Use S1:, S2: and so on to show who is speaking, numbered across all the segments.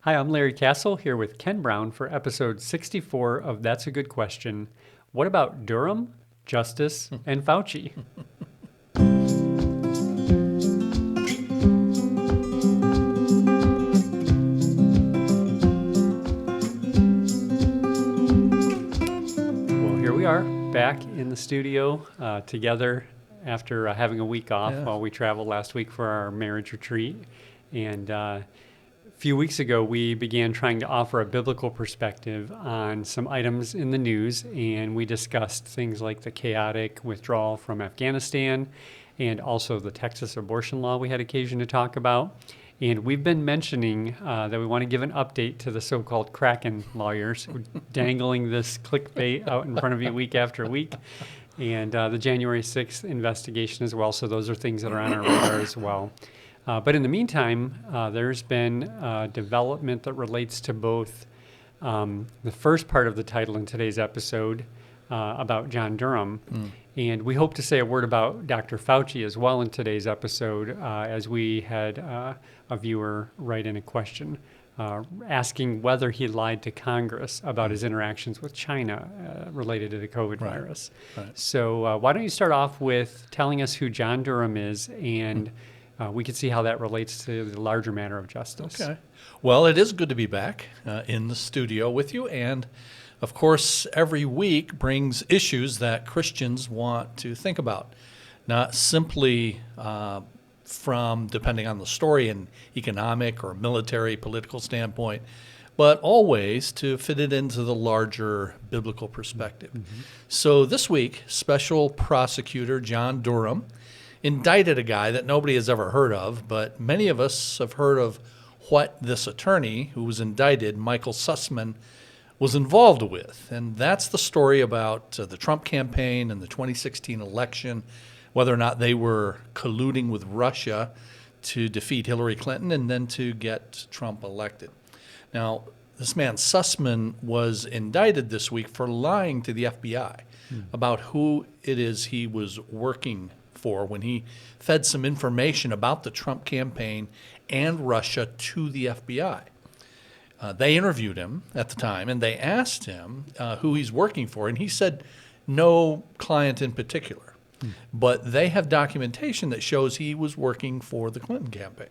S1: Hi, I'm Larry Castle here with Ken Brown for episode 64 of That's a Good Question. What about Durham, Justice, and Fauci? Well, here we are back in the studio together after having a week off while we traveled last week for our marriage retreat. And a few weeks ago, we began trying to offer a biblical perspective on some items in the news, and we discussed things like the chaotic withdrawal from Afghanistan and also the Texas abortion law we had occasion to talk about. And we've been mentioning that we want to give an update to the so-called Kraken lawyers dangling this clickbait out in front of you week after week, and the January 6th investigation as well. So those are things that are on our radar as well. But in the meantime, there's been development that relates to both the first part of the title in today's episode about John Durham, and we hope to say a word about Dr. Fauci as well in today's episode, as we had a viewer write in a question asking whether he lied to Congress about his interactions with China related to the COVID virus. Right. So why don't you start off with telling us who John Durham is, and we can see how that relates to the larger matter of justice.
S2: Okay. Well, it is good to be back in the studio with you. And, of course, every week brings issues that Christians want to think about, not simply from, depending on the story, an economic or military, political standpoint, but always to fit it into the larger biblical perspective. Mm-hmm. So this week, Special Prosecutor John Durham indicted a guy that nobody has ever heard of, but many of us have heard of what this attorney who was indicted, Michael Sussman, was involved with. And that's the story about the Trump campaign and the 2016 election, whether or not they were colluding with Russia to defeat Hillary Clinton and then to get Trump elected. Now, this man Sussman was indicted this week for lying to the FBI about who it is he was working for when he fed some information about the Trump campaign and Russia to the FBI. They interviewed him at the time, and they asked him who he's working for, and he said no client in particular. But they have documentation that shows he was working for the Clinton campaign.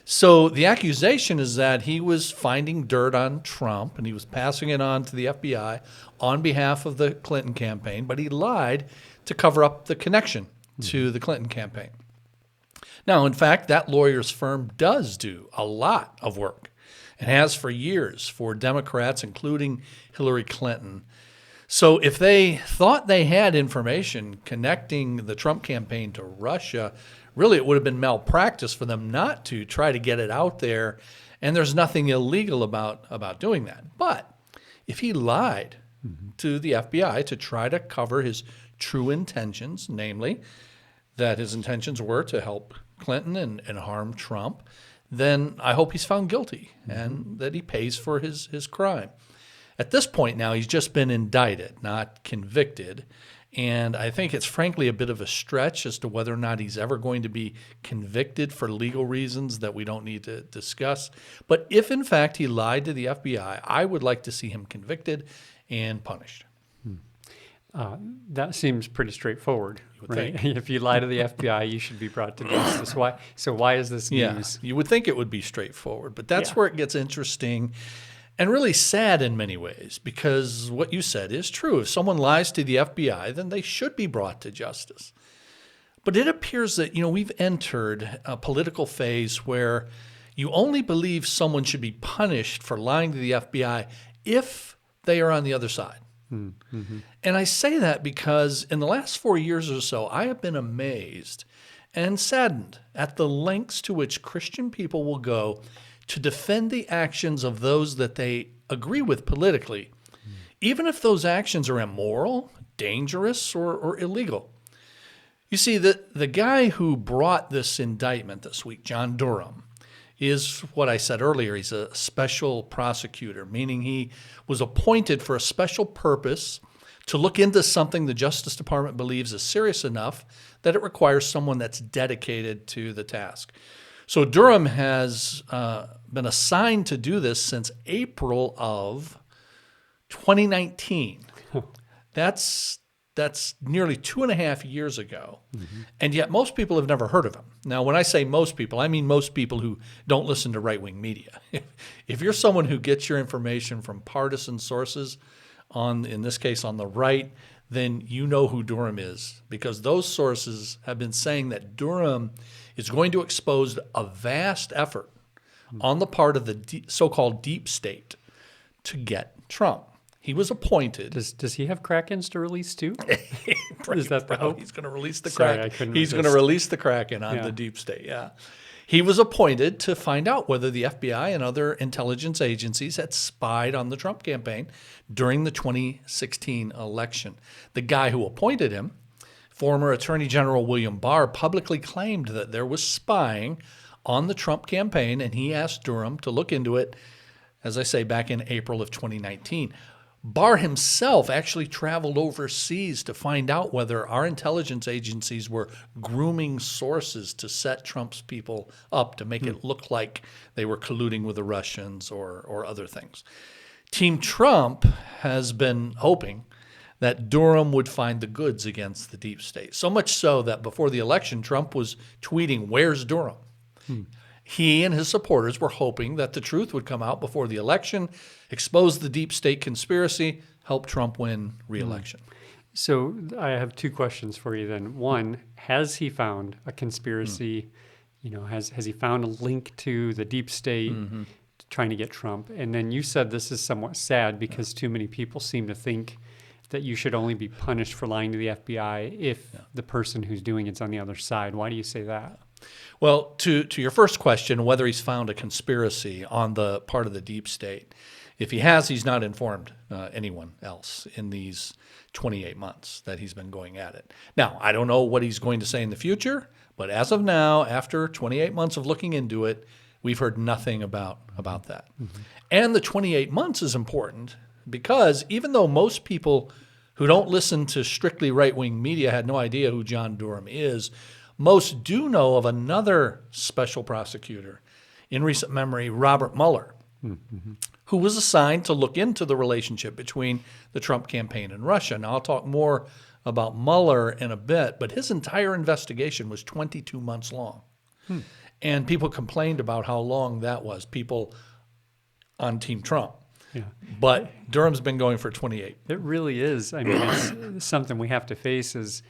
S2: So the accusation is that he was finding dirt on Trump, and he was passing it on to the FBI on behalf of the Clinton campaign, but he lied to cover up the connection to the Clinton campaign. Now, in fact, that lawyer's firm does do a lot of work and has for years for Democrats, including Hillary Clinton. So if they thought they had information connecting the Trump campaign to Russia, really it would have been malpractice for them not to try to get it out there, and there's nothing illegal about doing that. But if he lied to the FBI to try to cover his true intentions, namely that his intentions were to help Clinton and harm Trump, then I hope he's found guilty and that he pays for his crime. At this point now, he's just been indicted, not convicted, and I think it's frankly a bit of a stretch as to whether or not he's ever going to be convicted for legal reasons that we don't need to discuss. But if in fact he lied to the FBI, I would like to see him convicted and punished.
S1: That seems pretty straightforward, right? If you lie to the FBI, you should be brought to justice. Why is this news?
S2: You would think it would be straightforward, but that's where it gets interesting and really sad in many ways, because what you said is true. If someone lies to the FBI, then they should be brought to justice. But it appears that, we've entered a political phase where you only believe someone should be punished for lying to the FBI if they are on the other side. Mm-hmm. And I say that because in the last 4 years or so, I have been amazed and saddened at the lengths to which Christian people will go to defend the actions of those that they agree with politically, even if those actions are immoral, dangerous, or illegal. You see, the guy who brought this indictment this week, John Durham, is what I said earlier. He's a special prosecutor, meaning he was appointed for a special purpose to look into something the Justice Department believes is serious enough that it requires someone that's dedicated to the task. So Durham has been assigned to do this since April of 2019. That's nearly 2.5 years ago. And yet most people have never heard of him. Now, when I say most people, I mean most people who don't listen to right-wing media. If you're someone who gets your information from partisan sources, in this case on the right, then you know who Durham is, because those sources have been saying that Durham is going to expose a vast effort on the part of the so-called deep state to get Trump. He was appointed.
S1: Does he have Krakens to release too? Is that the hope?
S2: He's going to release the
S1: Sorry,
S2: Kraken.
S1: I couldn't
S2: He's going to
S1: resist.
S2: release the Kraken on the deep state. Yeah. He was appointed to find out whether the FBI and other intelligence agencies had spied on the Trump campaign during the 2016 election. The guy who appointed him, former Attorney General William Barr, publicly claimed that there was spying on the Trump campaign, and he asked Durham to look into it, as I say, back in April of 2019. Barr himself actually traveled overseas to find out whether our intelligence agencies were grooming sources to set Trump's people up to make it look like they were colluding with the Russians or other things. Team Trump has been hoping that Durham would find the goods against the deep state. So much so that before the election, Trump was tweeting, "Where's Durham?" He and his supporters were hoping that the truth would come out before the election, expose the deep state conspiracy, help Trump win re-election.
S1: So I have two questions for you then. One, has he found a conspiracy? Has he found a link to the deep state trying to get Trump? And then you said this is somewhat sad because too many people seem to think that you should only be punished for lying to the FBI if the person who's doing it's on the other side. Why do you say that?
S2: Well, to your first question, whether he's found a conspiracy on the part of the deep state, if he has, he's not informed anyone else in these 28 months that he's been going at it. Now, I don't know what he's going to say in the future, but as of now, after 28 months of looking into it, we've heard nothing about that. And the 28 months is important because even though most people who don't listen to strictly right-wing media had no idea who John Durham is, most do know of another special prosecutor in recent memory, Robert Mueller, who was assigned to look into the relationship between the Trump campaign and Russia. Now, I'll talk more about Mueller in a bit, but his entire investigation was 22 months long. And people complained about how long that was, people on Team Trump.
S1: Yeah.
S2: But Durham's been going for 28.
S1: It really is. I mean, it's something we have to face is,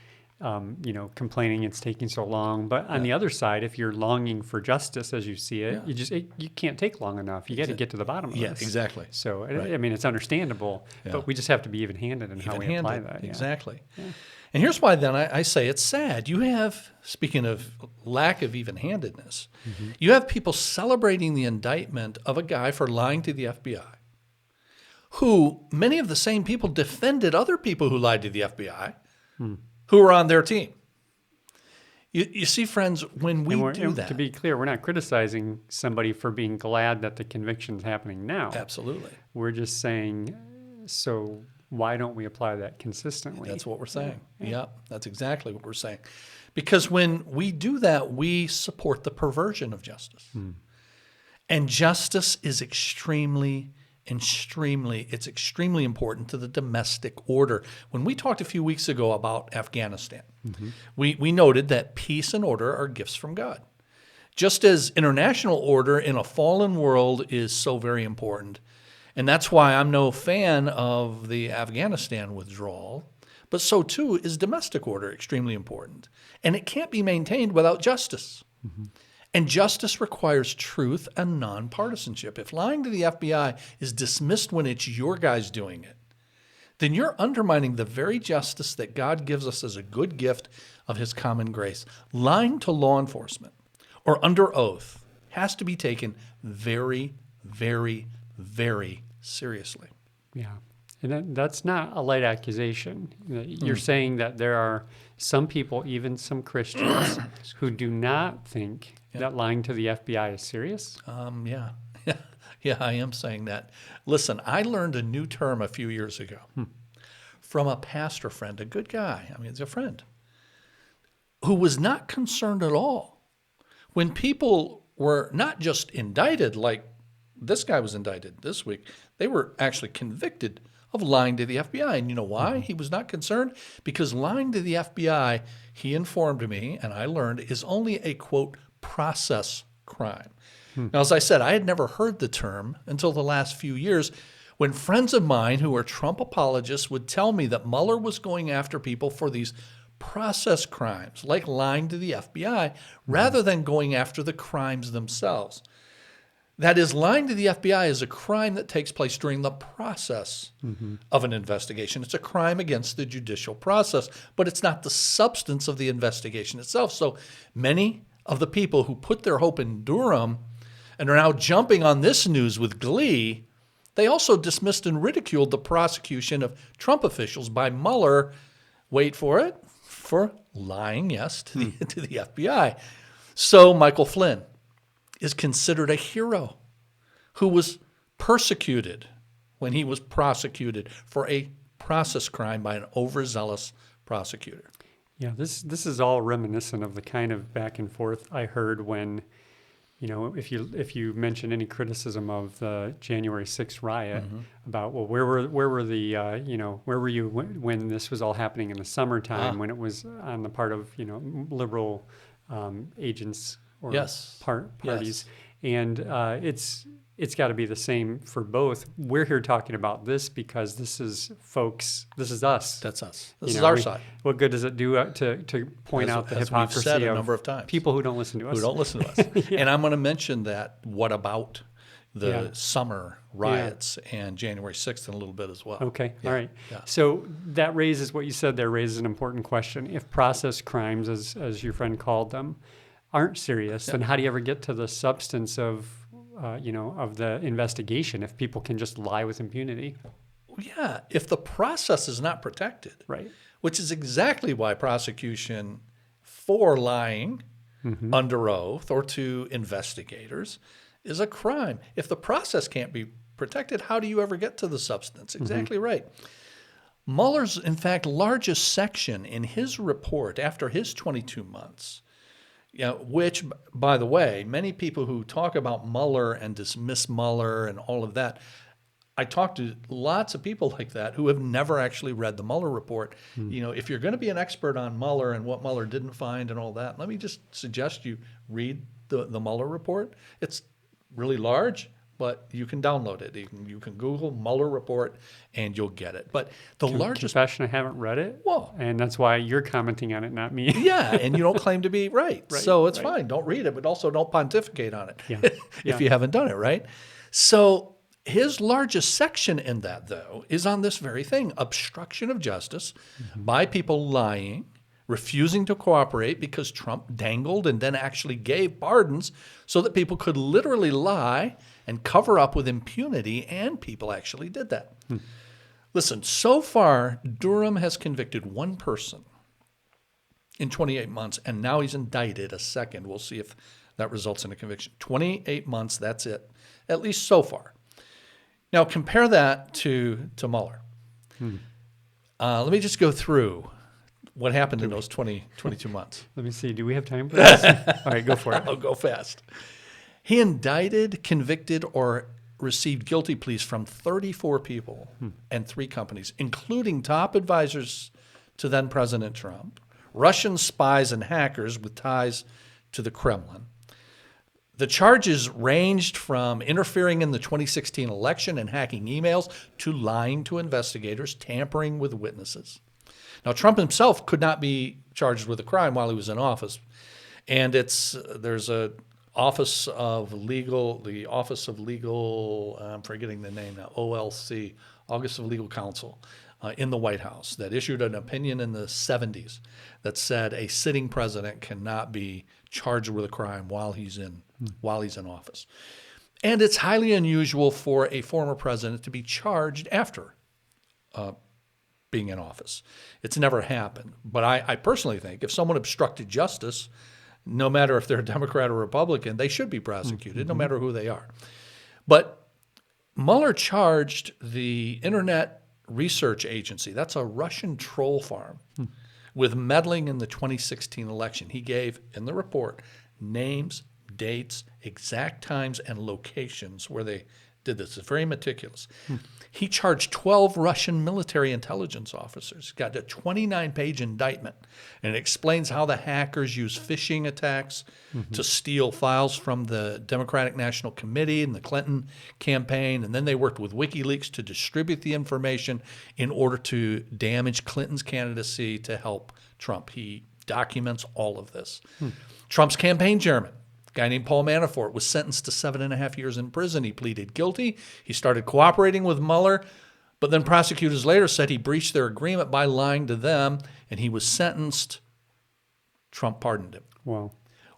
S1: complaining it's taking so long. But on the other side, if you're longing for justice as you see it, you can't take long enough. You got to get to the bottom of this.
S2: Yeah, exactly.
S1: So, I mean, it's understandable, but we just have to be even-handed in how we apply that.
S2: Exactly. Yeah. And here's why then I say it's sad. You have, speaking of lack of even-handedness, you have people celebrating the indictment of a guy for lying to the FBI, who many of the same people defended other people who lied to the FBI who were on their team. You see, friends, when we do that.
S1: To be clear, we're not criticizing somebody for being glad that the conviction's happening now.
S2: Absolutely.
S1: We're just saying, so why don't we apply that consistently?
S2: That's what we're saying. Yeah, that's exactly what we're saying. Because when we do that, we support the perversion of justice. And justice is extremely important to the domestic order. When we talked a few weeks ago about Afghanistan, we noted that peace and order are gifts from God. Just as international order in a fallen world is so very important, and that's why I'm no fan of the Afghanistan withdrawal, but so too is domestic order extremely important. And it can't be maintained without justice. And justice requires truth and nonpartisanship. If lying to the FBI is dismissed when it's your guys doing it, then you're undermining the very justice that God gives us as a good gift of his common grace. Lying to law enforcement or under oath has to be taken very, very, very seriously.
S1: Yeah. And that's not a light accusation. You're saying that there are some people, even some Christians, who do not think that lying to the FBI is serious?
S2: Yeah, I am saying that. Listen, I learned a new term a few years ago from a pastor friend, a good guy. I mean, he's a friend, who was not concerned at all when people were not just indicted like this guy was indicted this week. They were actually convicted of lying to the FBI. And you know why he was not concerned? Because lying to the FBI, he informed me, and I learned, is only a, quote, process crime. Now, as I said, I had never heard the term until the last few years when friends of mine who are Trump apologists would tell me that Mueller was going after people for these process crimes, like lying to the FBI, rather than going after the crimes themselves. That is, lying to the FBI is a crime that takes place during the process of an investigation. It's a crime against the judicial process, but it's not the substance of the investigation itself. So many of the people who put their hope in Durham and are now jumping on this news with glee, they also dismissed and ridiculed the prosecution of Trump officials by Mueller, wait for it, for lying, yes, to the FBI. So Michael Flynn is considered a hero who was persecuted when he was prosecuted for a process crime by an overzealous prosecutor.
S1: Yeah, this is all reminiscent of the kind of back and forth I heard when, if you mention any criticism of the January 6th riot about, well, where were you when this was all happening in the summertime, when it was on the part of liberal agents or parties, and it's got to be the same for both. We're here talking about this because this is us.
S2: That's us. This is our side.
S1: What good does it do to point out the hypocrisy
S2: we've said a
S1: of
S2: number of times.
S1: People who don't listen to us?
S2: Who don't listen to us. And I'm going to mention that what about the summer riots and January 6th in a little bit as well.
S1: Okay,
S2: Yeah.
S1: all right.
S2: Yeah.
S1: So that raises what you said there, raises an important question. If process crimes, as your friend called them, aren't serious, then how do you ever get to the substance of the investigation if people can just lie with impunity?
S2: Yeah, if the process is not protected,
S1: Right.
S2: which is exactly why prosecution for lying under oath or to investigators is a crime. If the process can't be protected, how do you ever get to the substance? Exactly right. Mueller's, in fact, largest section in his report after his 22 months, which, by the way, many people who talk about Mueller and dismiss Mueller and all of that, I talked to lots of people like that who have never actually read the Mueller report. If you're going to be an expert on Mueller and what Mueller didn't find and all that, let me just suggest you read the Mueller report. It's really large, but you can download it. You can Google Mueller report and you'll get it. But the largest
S1: confession, I haven't read it.
S2: Well,
S1: and that's why you're commenting on it, not me.
S2: Yeah, and you don't claim to be right. So it's fine. Don't read it, but also don't pontificate on it if you haven't done it, right? So his largest section in that, though, is on this very thing, obstruction of justice by people lying, refusing to cooperate because Trump dangled and then actually gave pardons so that people could literally lie and cover up with impunity, and people actually did that. Listen, so far, Durham has convicted one person in 28 months, and now he's indicted a second. We'll see if that results in a conviction. 28 months, that's it, at least so far. Now, compare that to Mueller. Let me just go through what happened in those 22 months.
S1: Let me see. Do we have time for this? All right, go for it.
S2: I'll go fast. He indicted, convicted, or received guilty pleas from 34 people and 3 companies, including top advisors to then President Trump, Russian spies and hackers with ties to the Kremlin. The charges ranged from interfering in the 2016 election and hacking emails to lying to investigators, tampering with witnesses. Now, Trump himself could not be charged with a crime while he was in office. And there's a Office of Legal, I'm forgetting the name now, OLC, Office of Legal Counsel, in the White House that issued an opinion in the 70s that said a sitting president cannot be charged with a crime while he's in office. And it's highly unusual for a former president to be charged after being in office. It's never happened. But I personally think if someone obstructed justice, no matter if they're a Democrat or Republican, they should be prosecuted, no matter who they are. But Mueller charged the Internet Research Agency, that's a Russian troll farm, with meddling in the 2016 election. He gave, in the report, names, dates, exact times, and locations where they did this. It's very meticulous. He charged 12 Russian military intelligence officers. He's got a 29-page indictment, and it explains how the hackers use phishing attacks to steal files from the Democratic National Committee and the Clinton campaign, and then they worked with WikiLeaks to distribute the information in order to damage Clinton's candidacy to help Trump. He documents all of this. Trump's campaign chairman, a guy named Paul Manafort, was sentenced to 7.5 years in prison. He pleaded guilty. He started cooperating with Mueller, but then prosecutors later said he breached their agreement by lying to them, and he was sentenced. Trump pardoned him.
S1: Wow.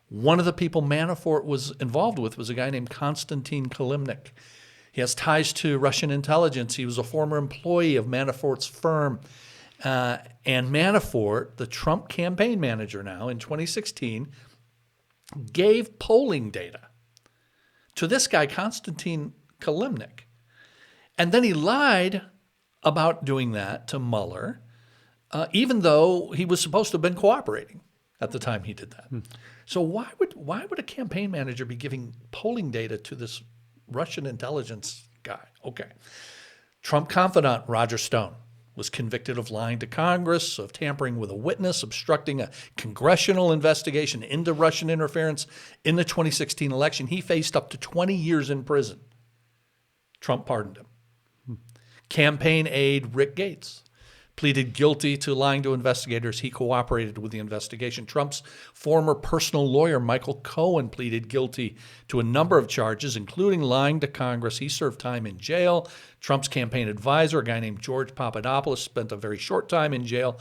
S2: One of the people Manafort was involved with was a guy named Konstantin Kilimnik. He has ties to Russian intelligence. He was a former employee of Manafort's firm. And Manafort, the Trump campaign manager now in 2016, gave polling data to this guy, Konstantin Kilimnik. And then he lied about doing that to Mueller, even though he was supposed to have been cooperating at the time he did that. So why would a campaign manager be giving polling data to this Russian intelligence guy? Okay. Trump confidant Roger Stone was convicted of lying to Congress, of tampering with a witness, obstructing a congressional investigation into Russian interference in the 2016 election. He faced up to 20 years in prison. Trump pardoned him. Campaign aide Rick Gates pleaded guilty to lying to investigators. He cooperated with the investigation. Trump's former personal lawyer, Michael Cohen, pleaded guilty to a number of charges, including lying to Congress. He served time in jail. Trump's campaign advisor, a guy named George Papadopoulos, spent a very short time in jail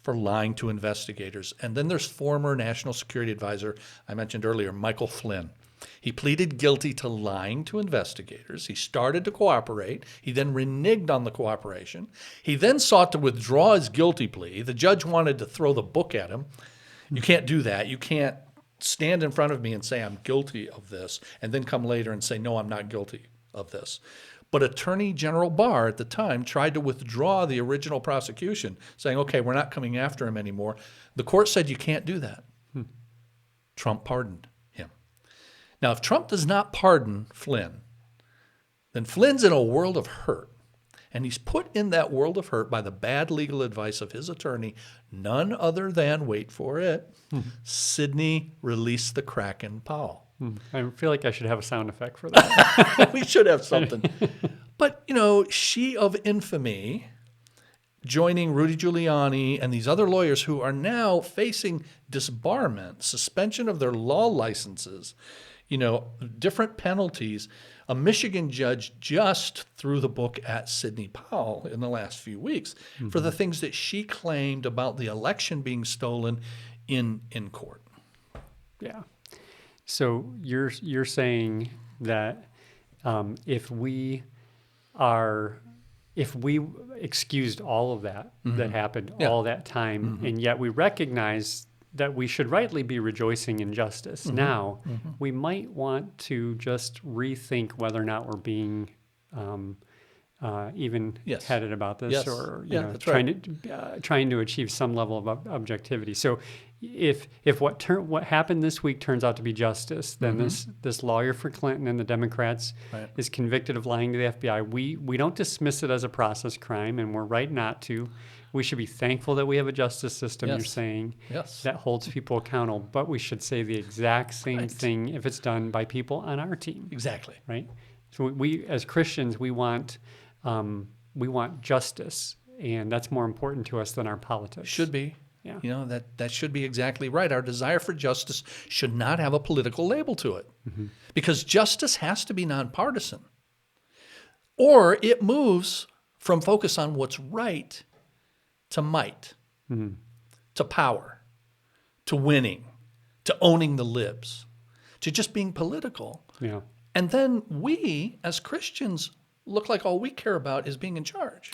S2: for lying to investigators. And then there's former National Security Advisor, I mentioned earlier, Michael Flynn. He pleaded guilty to lying to investigators. He started to cooperate. He then reneged on the cooperation. He then sought to withdraw his guilty plea. The judge wanted to throw the book at him. You can't do that. You can't stand in front of me and say I'm guilty of this and then come later and say, no, I'm not guilty of this. But Attorney General Barr at the time tried to withdraw the original prosecution, saying, okay, we're not coming after him anymore. The court said you can't do that. Trump pardoned him. Now, if Trump does not pardon Flynn, then Flynn's in a world of hurt. And he's put in that world of hurt by the bad legal advice of his attorney, none other than, wait for it, Sidney Release the Kraken Powell.
S1: I feel like I should have a sound effect for that.
S2: We should have something. But, she of infamy, joining Rudy Giuliani and these other lawyers who are now facing disbarment, suspension of their law licenses, different penalties. A Michigan judge just threw the book at Sidney Powell in the last few weeks for the things that she claimed about the election being stolen in court.
S1: Yeah. So you're saying that if we excused all of that that happened all that time, and yet we recognize that we should rightly be rejoicing in justice now, we might want to just rethink whether or not we're being even headed about this, or trying to achieve some level of objectivity. So if what happened this week turns out to be justice, then this lawyer for Clinton and the Democrats is convicted of lying to the FBI. We don't dismiss it as a process crime, and we're right not to. We should be thankful that we have a justice system, you're saying, that holds people accountable. But we should say the exact same thing if it's done by people on our team.
S2: Exactly.
S1: Right? So we, as Christians, we want justice, and that's more important to us than our politics.
S2: Should be.
S1: Yeah.
S2: That should be exactly right. Our desire for justice should not have a political label to it, because justice has to be nonpartisan, or it moves from focus on what's right to might, to power, to winning, to owning the libs, to just being political.
S1: Yeah.
S2: And then we, as Christians, look like all we care about is being in charge.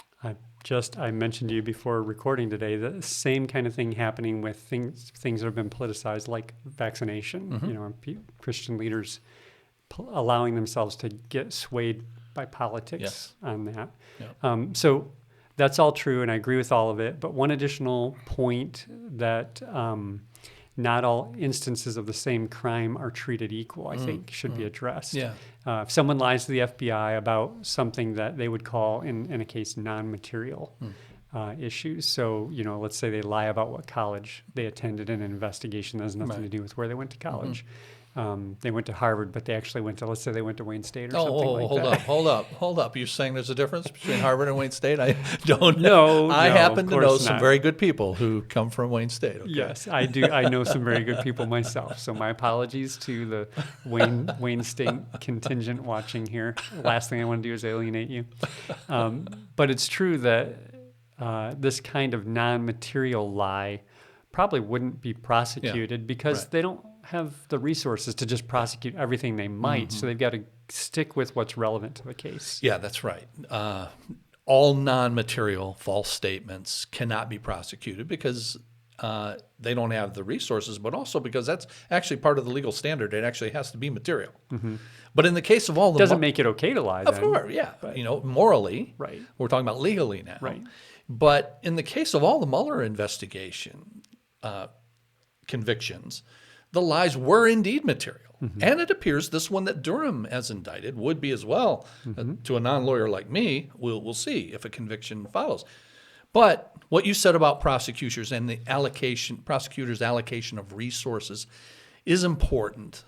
S1: I mentioned to you before recording today the same kind of thing happening with things that have been politicized, like vaccination. Christian leaders allowing themselves to get swayed by politics on that. Yeah. So that's all true, and I agree with all of it. But one additional point that not all instances of the same crime are treated equal, I think should be addressed.
S2: Yeah.
S1: If someone lies to the FBI about something that they would call, in a case, non-material issues. So, let's say they lie about what college they attended in an investigation that has nothing to do with where they went to college. They went to Harvard, but they actually went to, let's say they went to Wayne State or something like that.
S2: Hold up. You're saying there's a difference between Harvard and Wayne State? I don't
S1: know.
S2: I happen to know
S1: not.
S2: some very good people who come from Wayne State. Okay?
S1: Yes, I do. I know some very good people myself. So my apologies to the Wayne State contingent watching here. Last thing I want to do is alienate you. But it's true that this kind of non-material lie probably wouldn't be prosecuted because they don't have the resources to just prosecute everything they might. So they've got to stick with what's relevant to the case.
S2: Yeah, that's right. All non-material false statements cannot be prosecuted because they don't have the resources, but also because that's actually part of the legal standard. It actually has to be material. But in the case of all the...
S1: Doesn't make it okay to lie,
S2: Of course, yeah. But, morally, we're talking about legally now.
S1: Right.
S2: But in the case of all the Mueller investigation convictions, the lies were indeed material. And it appears this one that Durham has indicted would be as well. To a non-lawyer like me, we'll see if a conviction follows. But what you said about prosecutors and the prosecutors' allocation of resources is important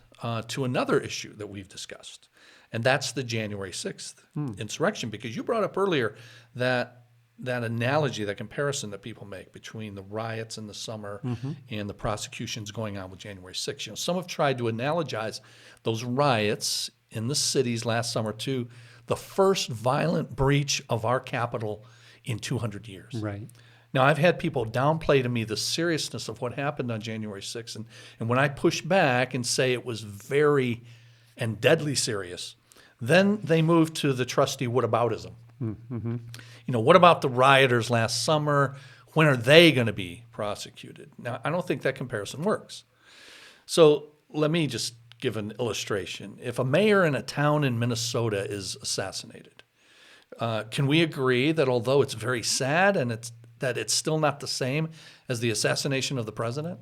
S2: to another issue that we've discussed, and that's the January 6th insurrection, because you brought up earlier that analogy, that comparison that people make between the riots in the summer and the prosecutions going on with January 6th. Some have tried to analogize those riots in the cities last summer to the first violent breach of our Capitol in 200 years.
S1: Right.
S2: Now, I've had people downplay to me the seriousness of what happened on January 6th, and when I push back and say it was very and deadly serious, then they move to the trusty whataboutism. What about the rioters last summer? When are they going to be prosecuted? Now, I don't think that comparison works. So let me just give an illustration. If a mayor in a town in Minnesota is assassinated, can we agree that although it's very sad and it's still not the same as the assassination of the president,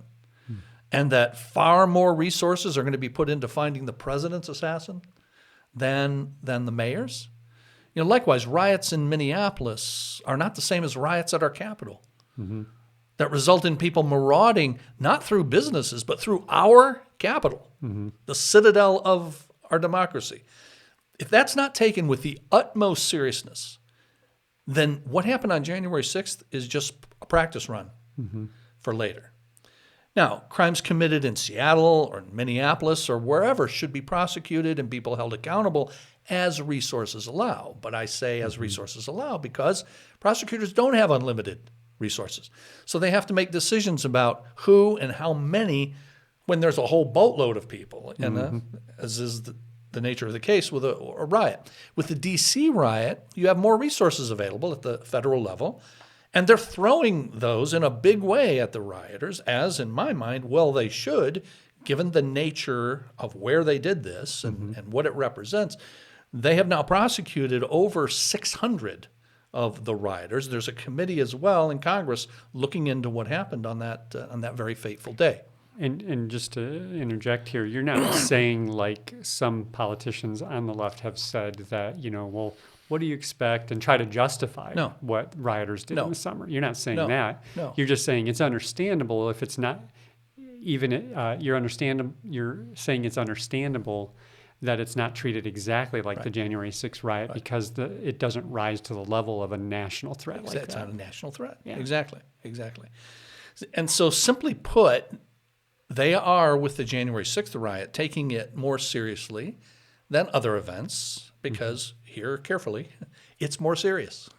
S2: and that far more resources are going to be put into finding the president's assassin than the mayor's? Likewise, riots in Minneapolis are not the same as riots at our Capitol that result in people marauding not through businesses, but through our Capitol, the citadel of our democracy. If that's not taken with the utmost seriousness, then what happened on January 6th is just a practice run for later. Now, crimes committed in Seattle or Minneapolis or wherever should be prosecuted and people held accountable as resources allow. But I say as resources allow because prosecutors don't have unlimited resources. So they have to make decisions about who and how many when there's a whole boatload of people, and as is the nature of the case with a riot. With the D.C. riot, you have more resources available at the federal level, and they're throwing those in a big way at the rioters, as in my mind, well, they should, given the nature of where they did this and what it represents. They have now prosecuted over 600 of the rioters. There's a committee as well in Congress looking into what happened on that very fateful day.
S1: And just to interject here, you're not saying like some politicians on the left have said that, well, what do you expect, and try to justify what rioters did in the summer. You're not saying that.
S2: No.
S1: You're just saying it's understandable if it's not even you're saying it's understandable that it's not treated exactly like the January 6th riot because it doesn't rise to the level of a national threat like that.
S2: It's not a national threat.
S1: Yeah.
S2: Exactly. And so simply put, they are, with the January 6th riot, taking it more seriously than other events because, hear carefully, it's more serious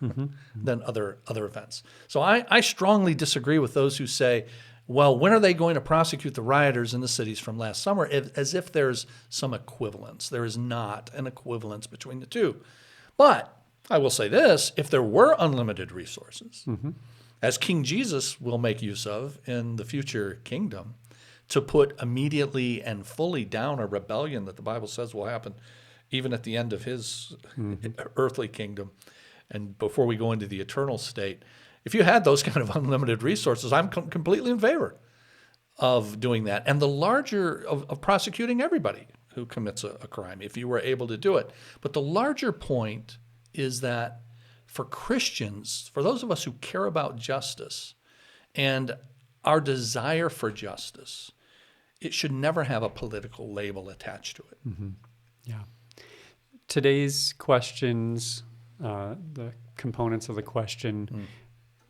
S2: than other events. So I strongly disagree with those who say, well, when are they going to prosecute the rioters in the cities from last summer, as if there's some equivalence. There is not an equivalence between the two. But I will say this, if there were unlimited resources, as King Jesus will make use of in the future kingdom, to put immediately and fully down a rebellion that the Bible says will happen even at the end of his earthly kingdom and before we go into the eternal state. If you had those kind of unlimited resources, I'm completely in favor of doing that, and the larger of prosecuting everybody who commits a crime, if you were able to do it. But the larger point is that for Christians, for those of us who care about justice and our desire for justice, it should never have a political label attached to it.
S1: Yeah. Today's questions, the components of the question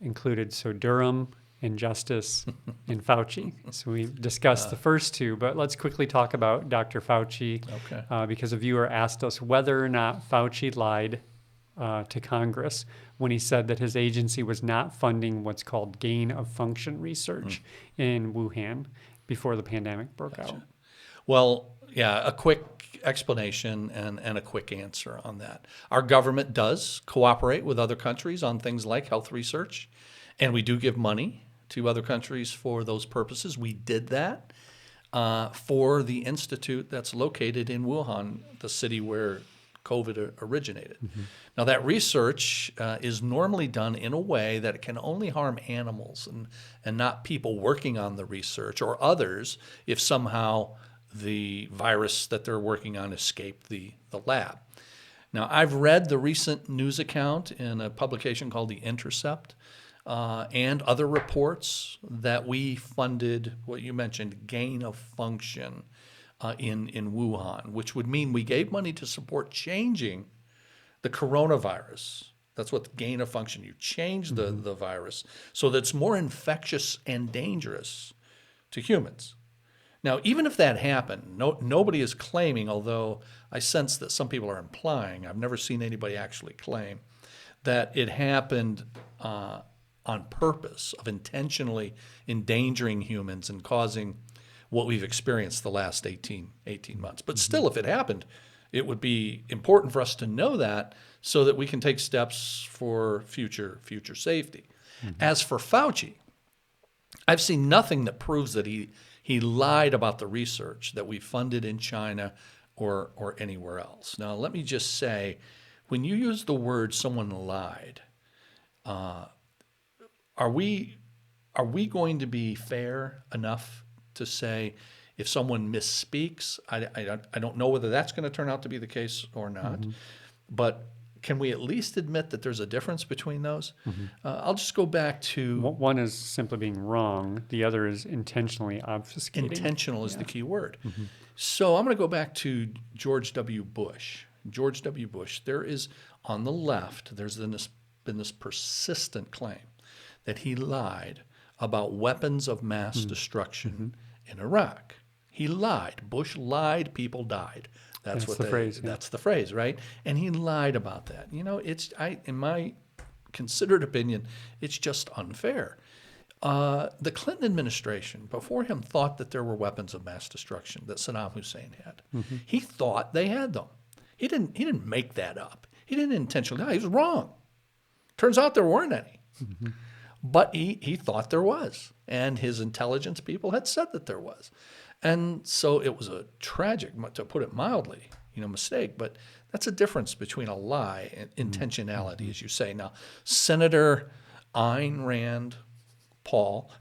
S1: included Durham and justice and Fauci. So we discussed the first two, but let's quickly talk about Dr. Fauci.
S2: Okay.
S1: Because a viewer asked us whether or not Fauci lied to Congress when he said that his agency was not funding what's called gain of function research in Wuhan before the pandemic broke out.
S2: Well, yeah, a quick explanation and a quick answer on that. Our government does cooperate with other countries on things like health research, and we do give money to other countries for those purposes. We did that for the institute that's located in Wuhan, the city where COVID originated. Now, that research is normally done in a way that it can only harm animals and not people working on the research or others if somehow the virus that they're working on escaped the lab. Now, I've read the recent news account in a publication called The Intercept and other reports that we funded what you mentioned, gain of function in Wuhan, which would mean we gave money to support changing the coronavirus. That's what the gain of function. You change the virus so that it's more infectious and dangerous to humans. Now, even if that happened, nobody is claiming, although I sense that some people are implying, I've never seen anybody actually claim, that it happened on purpose of intentionally endangering humans and causing what we've experienced the last 18 months. But still, if it happened, it would be important for us to know that so that we can take steps for future safety. As for Fauci, I've seen nothing that proves that he lied about the research that we funded in China or anywhere else. Now, let me just say, when you use the word someone lied, are we going to be fair enough to say if someone misspeaks? I don't know whether that's going to turn out to be the case or not, but can we at least admit that there's a difference between those? I'll just go back to...
S1: One is simply being wrong. The other is intentionally obfuscating.
S2: Intentional is the key word. So I'm going to go back to George W. Bush. George W. Bush, there is, on the left, there's been this persistent claim that he lied about weapons of mass destruction in Iraq. He lied. Bush lied, people died. That's what
S1: the phrase. Yeah.
S2: That's the phrase, right? And he lied about that. You know, in my considered opinion, it's just unfair. The Clinton administration, before him, thought that there were weapons of mass destruction that Saddam Hussein had. He thought they had them. He didn't make that up. He didn't intentionally lie. He was wrong. Turns out there weren't any. But he thought there was. And his intelligence people had said that there was. And so it was a tragic, to put it mildly, mistake. But that's a difference between a lie and intentionality, as you say. Now, Senator Ayn Rand Paul,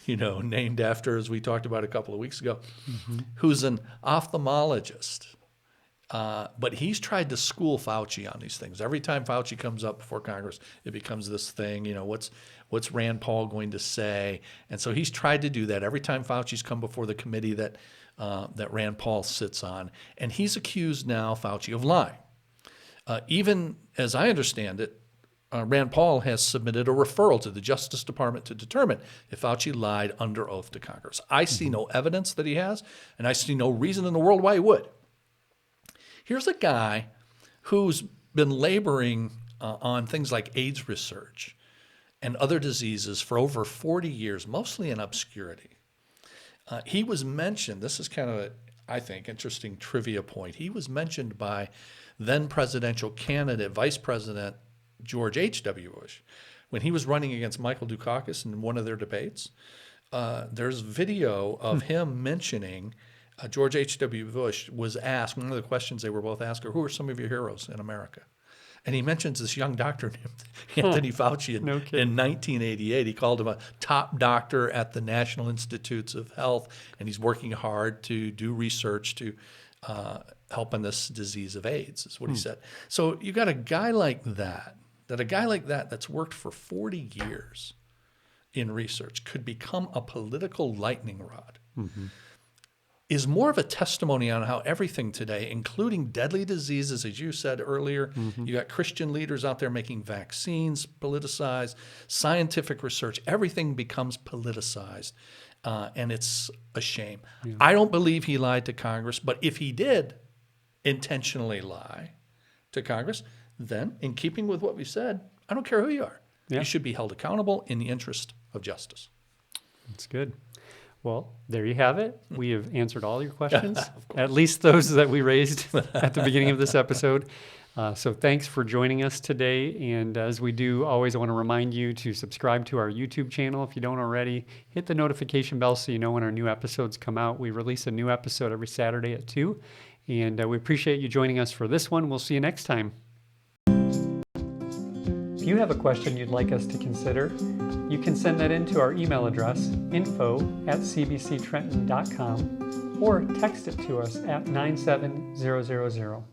S2: named after, as we talked about a couple of weeks ago, who's an ophthalmologist. But he's tried to school Fauci on these things. Every time Fauci comes up before Congress, it becomes this thing, what's Rand Paul going to say? And so he's tried to do that every time Fauci's come before the committee that Rand Paul sits on. And he's accused now Fauci of lying. Even as I understand it, Rand Paul has submitted a referral to the Justice Department to determine if Fauci lied under oath to Congress. I see no evidence that he has, and I see no reason in the world why he would. Here's a guy who's been laboring on things like AIDS research and other diseases for over 40 years, mostly in obscurity. He was mentioned, this is kind of, I think, interesting trivia point. He was mentioned by then presidential candidate, Vice President George H.W. Bush, when he was running against Michael Dukakis in one of their debates. There's video of him mentioning George H.W. Bush was asked, one of the questions they were both asked are, who are some of your heroes in America? And he mentions this young doctor named Anthony Fauci in 1988. He called him a top doctor at the National Institutes of Health, and he's working hard to do research to help in this disease of AIDS, is what he said. So you got a guy like that that's worked for 40 years in research could become a political lightning rod. Is more of a testimony on how everything today, including deadly diseases, as you said earlier, you got Christian leaders out there making vaccines politicized, scientific research, everything becomes politicized, and it's a shame. Yeah. I don't believe he lied to Congress, but if he did intentionally lie to Congress, then in keeping with what we said, I don't care who you are. Yeah. You should be held accountable in the interest of justice.
S1: That's good. Well, there you have it. We have answered all your questions, at least those that we raised at the beginning of this episode. So thanks for joining us today. And as we do, always I want to remind you to subscribe to our YouTube channel if you don't already. Hit the notification bell so you know when our new episodes come out. We release a new episode every Saturday at 2. And we appreciate you joining us for this one. We'll see you next time. If you have a question you'd like us to consider, you can send that in to our email address, info@cbctrenton.com, or text it to us at 97000.